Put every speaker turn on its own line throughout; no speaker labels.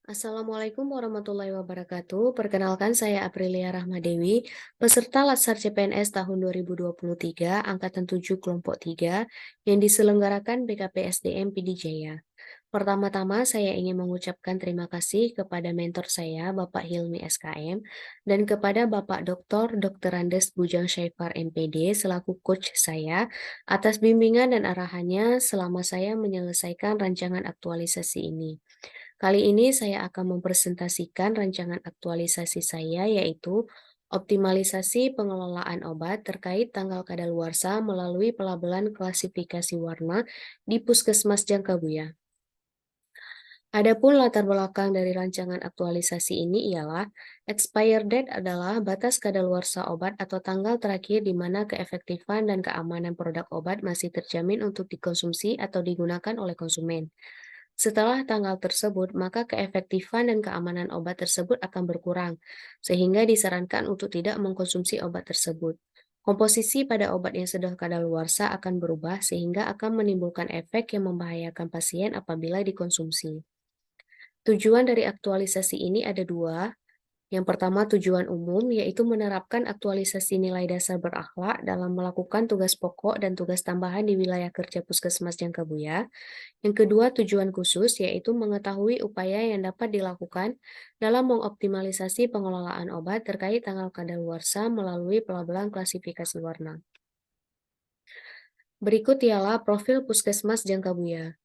Assalamualaikum warahmatullahi wabarakatuh. Perkenalkan saya Aprilia Rahmadewi, peserta Latsar CPNS tahun 2023, Angkatan 7 Kelompok 3, yang diselenggarakan BKPSDM PD Jaya. Pertama-tama saya ingin mengucapkan terima kasih kepada mentor saya, Bapak Hilmi SKM, dan kepada Bapak Dr. Andes Bujang Syaifar MPD selaku coach saya atas bimbingan dan arahannya selama saya menyelesaikan rancangan aktualisasi ini. Kali ini saya akan mempresentasikan rancangan aktualisasi saya yaitu optimalisasi pengelolaan obat terkait tanggal kadaluarsa melalui pelabelan klasifikasi warna di Puskesmas Jangkabuya. Adapun latar belakang dari rancangan aktualisasi ini ialah expire date adalah batas kadaluarsa obat atau tanggal terakhir di mana keefektifan dan keamanan produk obat masih terjamin untuk dikonsumsi atau digunakan oleh konsumen. Setelah tanggal tersebut, maka keefektifan dan keamanan obat tersebut akan berkurang, sehingga disarankan untuk tidak mengkonsumsi obat tersebut. Komposisi pada obat yang sudah kadaluarsa akan berubah sehingga akan menimbulkan efek yang membahayakan pasien apabila dikonsumsi. Tujuan dari aktualisasi ini ada dua. Yang pertama tujuan umum, yaitu menerapkan aktualisasi nilai dasar berakhlak dalam melakukan tugas pokok dan tugas tambahan di wilayah kerja Puskesmas Jangkabuya. Yang kedua, tujuan khusus yaitu mengetahui upaya yang dapat dilakukan dalam mengoptimalisasi pengelolaan obat terkait tanggal kadaluarsa melalui pelabelan klasifikasi warna. Berikut ialah profil Puskesmas Jangkabuya.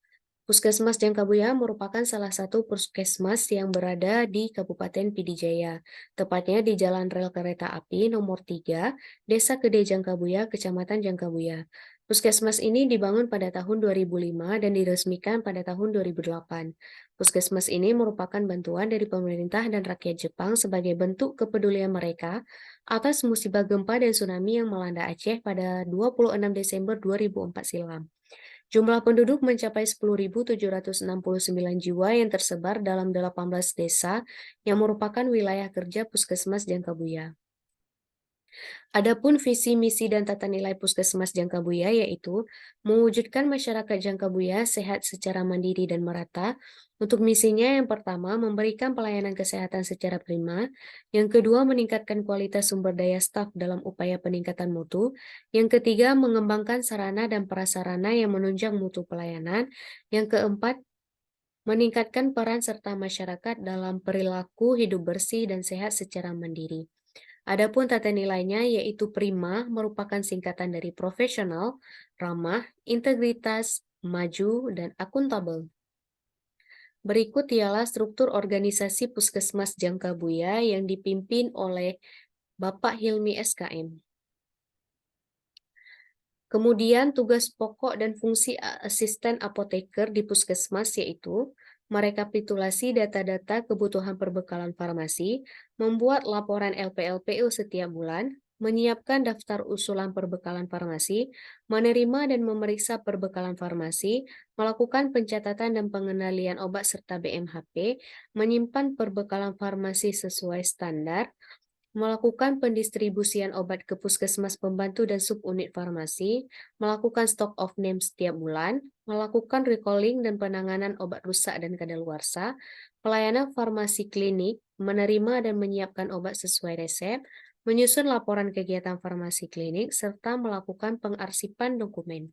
Puskesmas Jangkabuya merupakan salah satu puskesmas yang berada di Kabupaten Pidijaya, tepatnya di Jalan Rel Kereta Api nomor 3, Desa Gede Jangkabuya, Kecamatan Jangkabuya. Puskesmas ini dibangun pada tahun 2005 dan diresmikan pada tahun 2008. Puskesmas ini merupakan bantuan dari pemerintah dan rakyat Jepang sebagai bentuk kepedulian mereka atas musibah gempa dan tsunami yang melanda Aceh pada 26 Desember 2004 silam. Jumlah penduduk mencapai 10.769 jiwa yang tersebar dalam 18 desa yang merupakan wilayah kerja Puskesmas Jangkabuya. Adapun visi, misi, dan tata nilai Puskesmas Jangkabuya yaitu mewujudkan masyarakat Jangkabuya sehat secara mandiri dan merata. Untuk misinya yang pertama, memberikan pelayanan kesehatan secara prima. Yang kedua, meningkatkan kualitas sumber daya staf dalam upaya peningkatan mutu. Yang ketiga, mengembangkan sarana dan prasarana yang menunjang mutu pelayanan. Yang keempat, meningkatkan peran serta masyarakat dalam perilaku hidup bersih dan sehat secara mandiri. Adapun tata nilainya yaitu prima merupakan singkatan dari profesional, ramah, integritas, maju, dan akuntabel. Berikut ialah struktur organisasi Puskesmas Jangkabuya yang dipimpin oleh Bapak Hilmi SKM. Kemudian tugas pokok dan fungsi asisten apoteker di puskesmas yaitu merekapitulasi data-data kebutuhan perbekalan farmasi, membuat laporan LPLPU setiap bulan, menyiapkan daftar usulan perbekalan farmasi, menerima dan memeriksa perbekalan farmasi, melakukan pencatatan dan pengendalian obat serta BMHP, menyimpan perbekalan farmasi sesuai standar, melakukan pendistribusian obat ke puskesmas pembantu dan subunit farmasi, melakukan stock of name setiap bulan, melakukan recalling dan penanganan obat rusak dan kadaluarsa, pelayanan farmasi klinik, menerima dan menyiapkan obat sesuai resep, menyusun laporan kegiatan farmasi klinik, serta melakukan pengarsipan dokumen.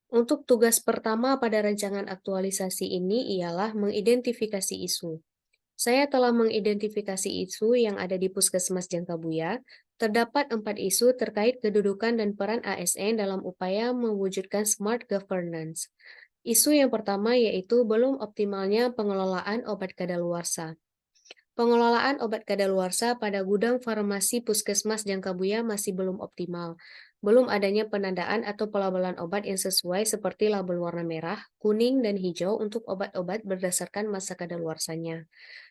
Untuk tugas pertama pada rancangan aktualisasi ini ialah mengidentifikasi isu. Saya telah mengidentifikasi isu yang ada di Puskesmas Jangkabuya. Terdapat 4 isu terkait kedudukan dan peran ASN dalam upaya mewujudkan smart governance. Isu yang pertama yaitu belum optimalnya pengelolaan obat kadaluarsa. Pengelolaan obat kadaluarsa pada gudang farmasi Puskesmas Jangkabuya masih belum optimal. Belum adanya penandaan atau pelabelan obat yang sesuai seperti label warna merah, kuning, dan hijau untuk obat-obat berdasarkan masa kadaluarsanya.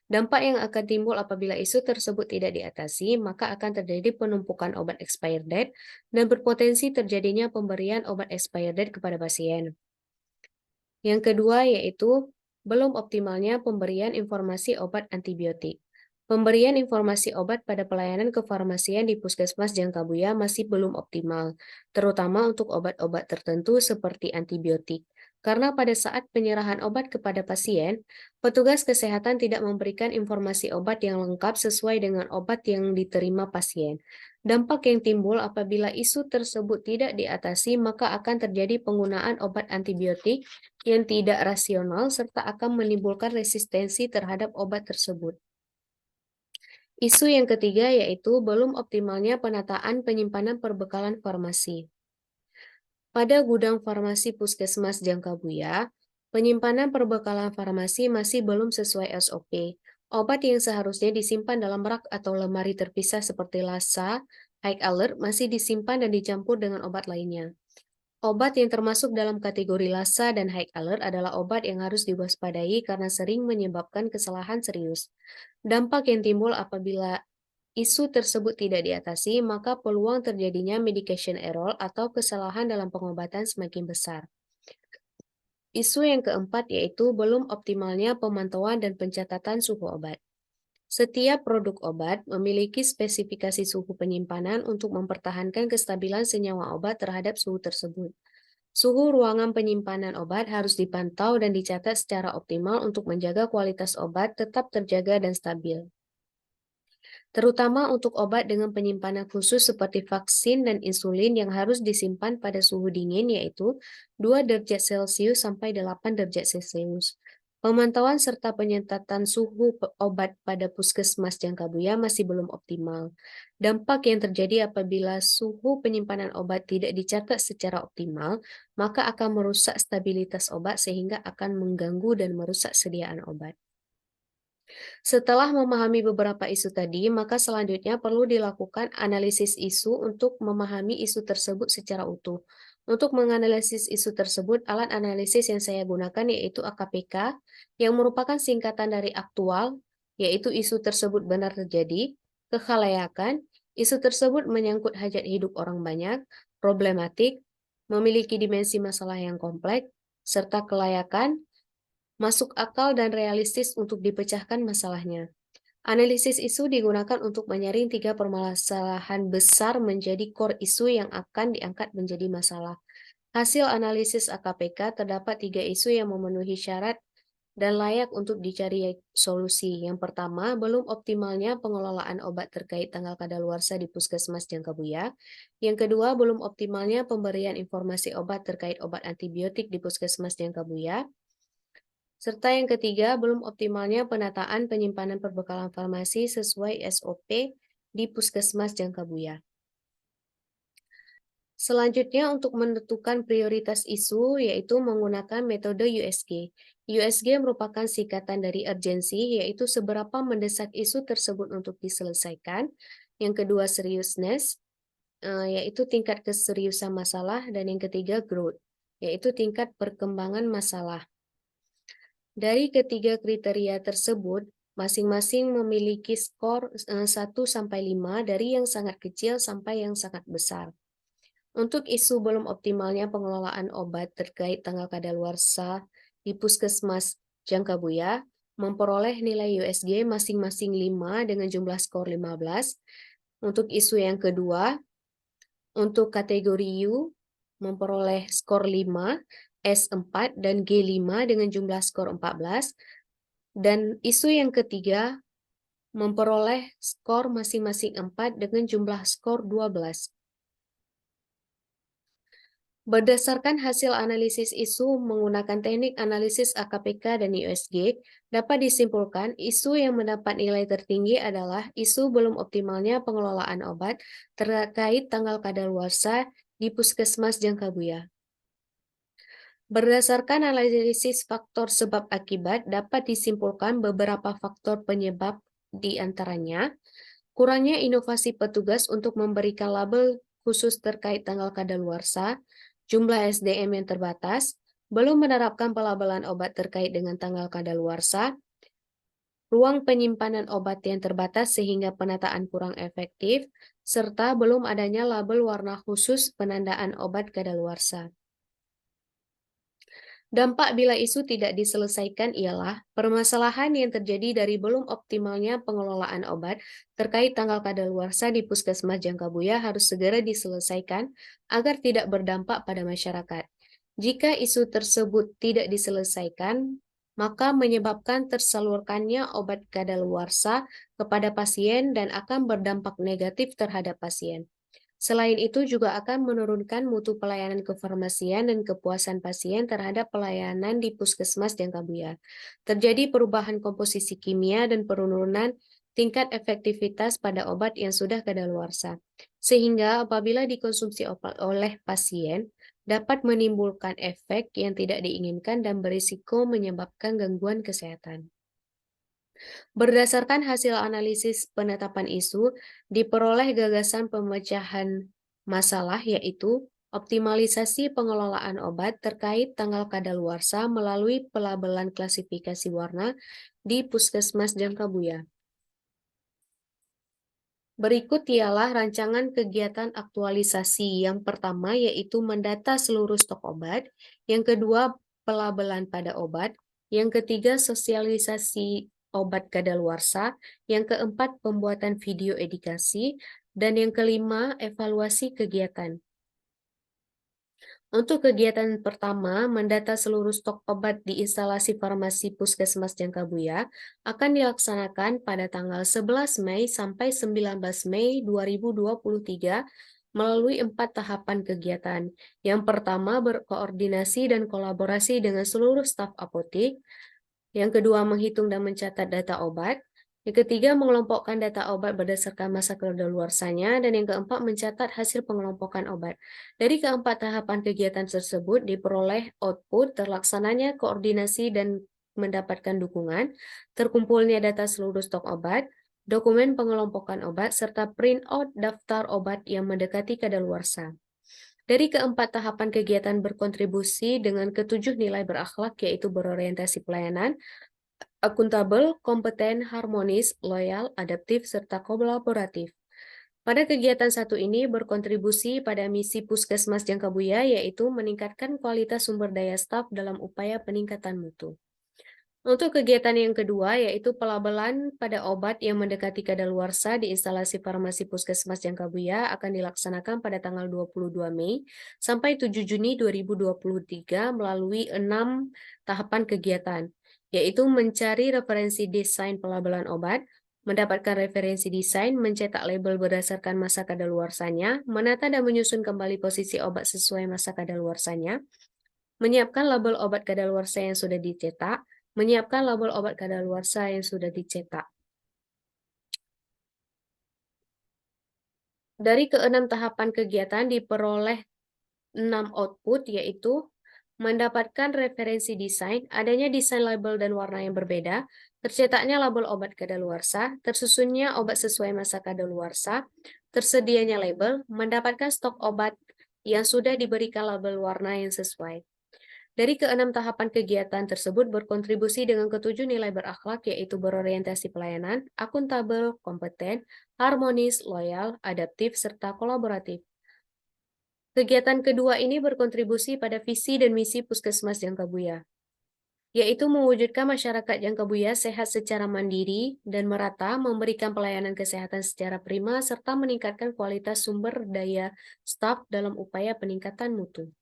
Dampak yang akan timbul apabila isu tersebut tidak diatasi, maka akan terjadi penumpukan obat expired date dan berpotensi terjadinya pemberian obat expired date kepada pasien. Yang kedua yaitu belum optimalnya pemberian informasi obat antibiotik. Pemberian informasi obat pada pelayanan kefarmasian di Puskesmas Jangkabuya masih belum optimal, terutama untuk obat-obat tertentu seperti antibiotik. Karena pada saat penyerahan obat kepada pasien, petugas kesehatan tidak memberikan informasi obat yang lengkap sesuai dengan obat yang diterima pasien. Dampak yang timbul apabila isu tersebut tidak diatasi, maka akan terjadi penggunaan obat antibiotik yang tidak rasional serta akan menimbulkan resistensi terhadap obat tersebut. Isu yang ketiga yaitu belum optimalnya penataan penyimpanan perbekalan farmasi. Pada gudang farmasi Puskesmas Jangkabuya, penyimpanan perbekalan farmasi masih belum sesuai SOP. Obat yang seharusnya disimpan dalam rak atau lemari terpisah seperti Lassa, High Alert masih disimpan dan dicampur dengan obat lainnya. Obat yang termasuk dalam kategori Lassa dan High Alert adalah obat yang harus diwaspadai karena sering menyebabkan kesalahan serius. Dampak yang timbul apabila isu tersebut tidak diatasi, maka peluang terjadinya medication error atau kesalahan dalam pengobatan semakin besar. Isu yang keempat yaitu belum optimalnya pemantauan dan pencatatan suhu obat. Setiap produk obat memiliki spesifikasi suhu penyimpanan untuk mempertahankan kestabilan senyawa obat terhadap suhu tersebut. Suhu ruangan penyimpanan obat harus dipantau dan dicatat secara optimal untuk menjaga kualitas obat tetap terjaga dan stabil. Terutama untuk obat dengan penyimpanan khusus seperti vaksin dan insulin yang harus disimpan pada suhu dingin yaitu 2 derajat Celcius sampai 8 derajat Celcius. Pemantauan serta penyentatan suhu obat pada Puskesmas Jangkabuya masih belum optimal. Dampak yang terjadi apabila suhu penyimpanan obat tidak dicatat secara optimal, maka akan merusak stabilitas obat sehingga akan mengganggu dan merusak sediaan obat. Setelah memahami beberapa isu tadi, maka selanjutnya perlu dilakukan analisis isu untuk memahami isu tersebut secara utuh. Untuk menganalisis isu tersebut, alat analisis yang saya gunakan yaitu AKPK, yang merupakan singkatan dari aktual, yaitu isu tersebut benar terjadi, kekhalayakan, isu tersebut menyangkut hajat hidup orang banyak, problematik, memiliki dimensi masalah yang kompleks, serta kelayakan, masuk akal dan realistis untuk dipecahkan masalahnya. Analisis isu digunakan untuk menyaring 3 permasalahan besar menjadi core isu yang akan diangkat menjadi masalah. Hasil analisis AKPK terdapat 3 isu yang memenuhi syarat dan layak untuk dicari solusi. Yang pertama, belum optimalnya pengelolaan obat terkait tanggal kadaluarsa di Puskesmas Jangkabuya. Yang kedua, belum optimalnya pemberian informasi obat terkait obat antibiotik di Puskesmas Jangkabuya. Serta yang ketiga, belum optimalnya penataan penyimpanan perbekalan farmasi sesuai SOP di Puskesmas Jangkabuya. Selanjutnya untuk menentukan prioritas isu yaitu menggunakan metode USG. USG merupakan singkatan dari urgensi yaitu seberapa mendesak isu tersebut untuk diselesaikan. Yang kedua seriousness yaitu tingkat keseriusan masalah dan yang ketiga growth yaitu tingkat perkembangan masalah. Dari ketiga kriteria tersebut, masing-masing memiliki skor 1-5 dari yang sangat kecil sampai yang sangat besar. Untuk isu belum optimalnya pengelolaan obat terkait tanggal kadaluarsa di Puskesmas Jangkabuya memperoleh nilai USG masing-masing 5 dengan jumlah skor 15. Untuk isu yang kedua, untuk kategori U memperoleh skor 5, S4 dan G5 dengan jumlah skor 14. Dan isu yang ketiga memperoleh skor masing-masing 4 dengan jumlah skor 12. Berdasarkan hasil analisis isu menggunakan teknik analisis AKPK dan USG, dapat disimpulkan isu yang mendapat nilai tertinggi adalah isu belum optimalnya pengelolaan obat terkait tanggal kadaluarsa di Puskesmas Jangkabuya. Berdasarkan analisis faktor sebab akibat, dapat disimpulkan beberapa faktor penyebab di antaranya kurangnya inovasi petugas untuk memberikan label khusus terkait tanggal kadaluarsa, jumlah SDM yang terbatas, belum menerapkan pelabelan obat terkait dengan tanggal kadaluarsa, ruang penyimpanan obat yang terbatas sehingga penataan kurang efektif, serta belum adanya label warna khusus penandaan obat kadaluarsa. Dampak bila isu tidak diselesaikan ialah permasalahan yang terjadi dari belum optimalnya pengelolaan obat terkait tanggal kadaluarsa di Puskesmas Jangkabuya harus segera diselesaikan agar tidak berdampak pada masyarakat. Jika isu tersebut tidak diselesaikan, maka menyebabkan tersalurkannya obat kadaluarsa kepada pasien dan akan berdampak negatif terhadap pasien. Selain itu juga akan menurunkan mutu pelayanan kefarmasian dan kepuasan pasien terhadap pelayanan di puskesmas jangka buyar. Terjadi perubahan komposisi kimia dan penurunan tingkat efektivitas pada obat yang sudah kadaluarsa. Sehingga apabila dikonsumsi oleh pasien, dapat menimbulkan efek yang tidak diinginkan dan berisiko menyebabkan gangguan kesehatan. Berdasarkan hasil analisis penetapan isu, diperoleh gagasan pemecahan masalah yaitu optimalisasi pengelolaan obat terkait tanggal kadaluarsa melalui pelabelan klasifikasi warna di Puskesmas Jangkabuya. Berikut ialah rancangan kegiatan aktualisasi. Yang pertama yaitu mendata seluruh stok obat, yang kedua pelabelan pada obat, yang ketiga sosialisasi obat kadaluarsa, yang keempat pembuatan video edukasi, dan yang kelima evaluasi kegiatan. Untuk kegiatan pertama, mendata seluruh stok obat di instalasi farmasi Puskesmas Jangkabuya akan dilaksanakan pada tanggal 11 Mei sampai 19 Mei 2023 melalui 4 tahapan kegiatan. Yang pertama, berkoordinasi dan kolaborasi dengan seluruh staf apotek. Yang kedua, menghitung dan mencatat data obat. Yang ketiga, mengelompokkan data obat berdasarkan masa kadaluarsanya. Dan yang keempat, mencatat hasil pengelompokan obat. Dari keempat tahapan kegiatan tersebut diperoleh output terlaksananya koordinasi dan mendapatkan dukungan, terkumpulnya data seluruh stok obat, dokumen pengelompokan obat, serta print out daftar obat yang mendekati kadaluarsa. Dari keempat tahapan kegiatan berkontribusi dengan ketujuh nilai berakhlak yaitu berorientasi pelayanan, akuntabel, kompeten, harmonis, loyal, adaptif, serta kolaboratif. Pada kegiatan satu ini berkontribusi pada misi Puskesmas Jangkabuya yaitu meningkatkan kualitas sumber daya staf dalam upaya peningkatan mutu. Untuk kegiatan yang kedua yaitu pelabelan pada obat yang mendekati kadaluarsa di instalasi farmasi Puskesmas Jangkabuya akan dilaksanakan pada tanggal 22 Mei sampai 7 Juni 2023 melalui 6 tahapan kegiatan, yaitu mencari referensi desain pelabelan obat, mendapatkan referensi desain, mencetak label berdasarkan masa kadaluarsanya, menata dan menyusun kembali posisi obat sesuai masa kadaluarsanya, menyiapkan label obat kadaluarsa yang sudah dicetak, menyiapkan label obat kadaluarsa yang sudah dicetak. Dari keenam tahapan kegiatan diperoleh 6 output, yaitu mendapatkan referensi desain, adanya desain label dan warna yang berbeda, tercetaknya label obat kadaluarsa, tersusunnya obat sesuai masa kadaluarsa, tersedianya label, mendapatkan stok obat yang sudah diberikan label warna yang sesuai. Dari keenam tahapan kegiatan tersebut berkontribusi dengan ketujuh nilai berakhlak yaitu berorientasi pelayanan, akuntabel, kompeten, harmonis, loyal, adaptif, serta kolaboratif. Kegiatan kedua ini berkontribusi pada visi dan misi Puskesmas Jangkabuya, yaitu mewujudkan masyarakat Jangkabuya sehat secara mandiri dan merata, memberikan pelayanan kesehatan secara prima, serta meningkatkan kualitas sumber daya staf dalam upaya peningkatan mutu.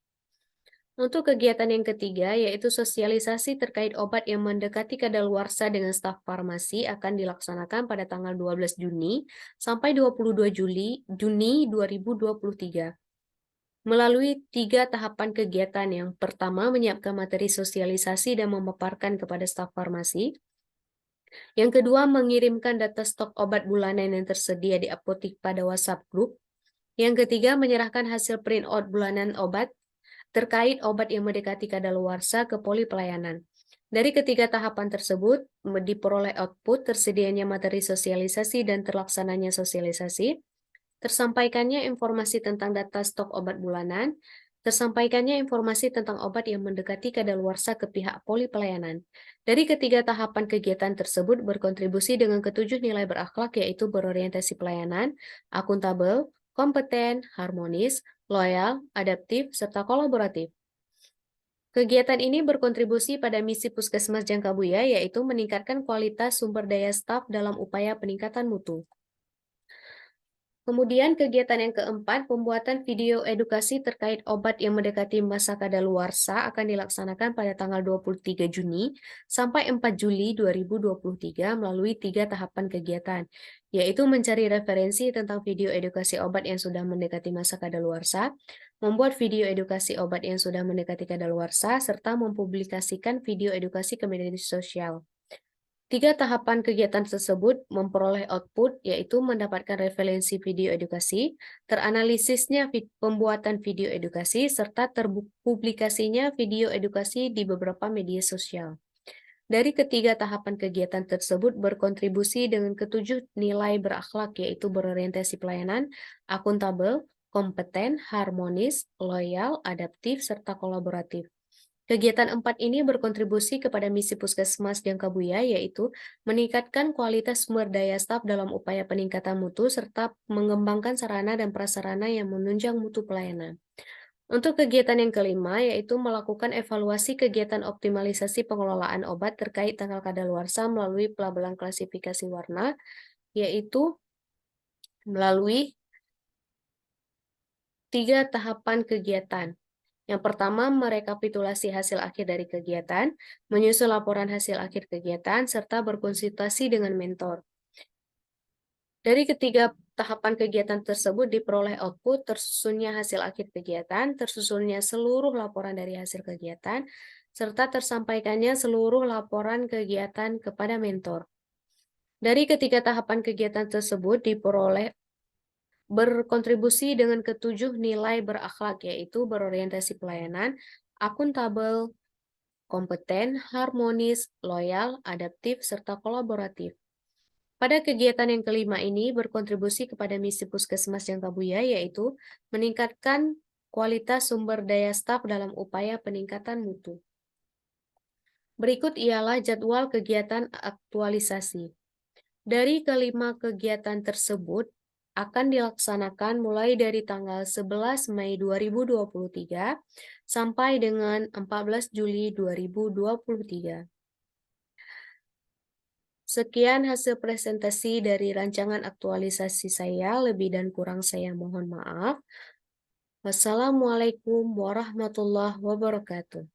Untuk kegiatan yang ketiga, yaitu sosialisasi terkait obat yang mendekati kadaluarsa dengan staf farmasi akan dilaksanakan pada tanggal 12 Juni sampai 22 Juni 2023. Melalui 3 tahapan kegiatan. Yang pertama, menyiapkan materi sosialisasi dan memaparkan kepada staf farmasi. Yang kedua, mengirimkan data stok obat bulanan yang tersedia di apotik pada WhatsApp Group. Yang ketiga, menyerahkan hasil print out bulanan obat terkait obat yang mendekati kadaluarsa ke poli pelayanan. Dari ketiga tahapan tersebut, diperoleh output tersedianya materi sosialisasi dan terlaksananya sosialisasi, tersampaikannya informasi tentang data stok obat bulanan, tersampaikannya informasi tentang obat yang mendekati kadaluarsa ke pihak poli pelayanan. Dari ketiga tahapan kegiatan tersebut berkontribusi dengan ketujuh nilai berakhlak yaitu berorientasi pelayanan, akuntabel, kompeten, harmonis, loyal, adaptif, serta kolaboratif. Kegiatan ini berkontribusi pada misi Puskesmas Jangkabuya yaitu meningkatkan kualitas sumber daya staf dalam upaya peningkatan mutu. Kemudian kegiatan yang keempat, pembuatan video edukasi terkait obat yang mendekati masa kadaluarsa akan dilaksanakan pada tanggal 23 Juni sampai 4 Juli 2023 melalui 3 tahapan kegiatan, yaitu mencari referensi tentang video edukasi obat yang sudah mendekati masa kadaluarsa, membuat video edukasi obat yang sudah mendekati kadaluarsa, serta mempublikasikan video edukasi ke media sosial. 3 tahapan kegiatan tersebut memperoleh output, yaitu mendapatkan referensi video edukasi, teranalisisnya pembuatan video edukasi, serta terpublikasinya video edukasi di beberapa media sosial. Dari ketiga tahapan kegiatan tersebut berkontribusi dengan ketujuh nilai berakhlak, yaitu berorientasi pelayanan, akuntabel, kompeten, harmonis, loyal, adaptif, serta kolaboratif. Kegiatan 4 ini berkontribusi kepada misi Puskesmas Jangkabuya, yaitu meningkatkan kualitas sumber daya staf dalam upaya peningkatan mutu serta mengembangkan sarana dan prasarana yang menunjang mutu pelayanan. Untuk kegiatan yang kelima, yaitu melakukan evaluasi kegiatan optimalisasi pengelolaan obat terkait tanggal kadaluarsa melalui pelabelan klasifikasi warna, yaitu melalui 3 tahapan kegiatan. Yang pertama, merekapitulasi hasil akhir dari kegiatan, menyusun laporan hasil akhir kegiatan, serta berkonsultasi dengan mentor. Dari ketiga tahapan kegiatan tersebut diperoleh output, tersusunnya hasil akhir kegiatan, tersusunnya seluruh laporan dari hasil kegiatan, serta tersampaikannya seluruh laporan kegiatan kepada mentor. Dari ketiga tahapan kegiatan tersebut diperoleh berkontribusi dengan ketujuh nilai berakhlak, yaitu berorientasi pelayanan, akuntabel, kompeten, harmonis, loyal, adaptif, serta kolaboratif. Pada kegiatan yang kelima ini berkontribusi kepada misi Puskesmas Jangkabuya, yaitu meningkatkan kualitas sumber daya staf dalam upaya peningkatan mutu. Berikut ialah jadwal kegiatan aktualisasi. Dari kelima kegiatan tersebut akan dilaksanakan mulai dari tanggal 11 Mei 2023 sampai dengan 14 Juli 2023. Sekian hasil presentasi dari rancangan aktualisasi saya, lebih dan kurang saya mohon maaf. Wassalamualaikum warahmatullahi wabarakatuh.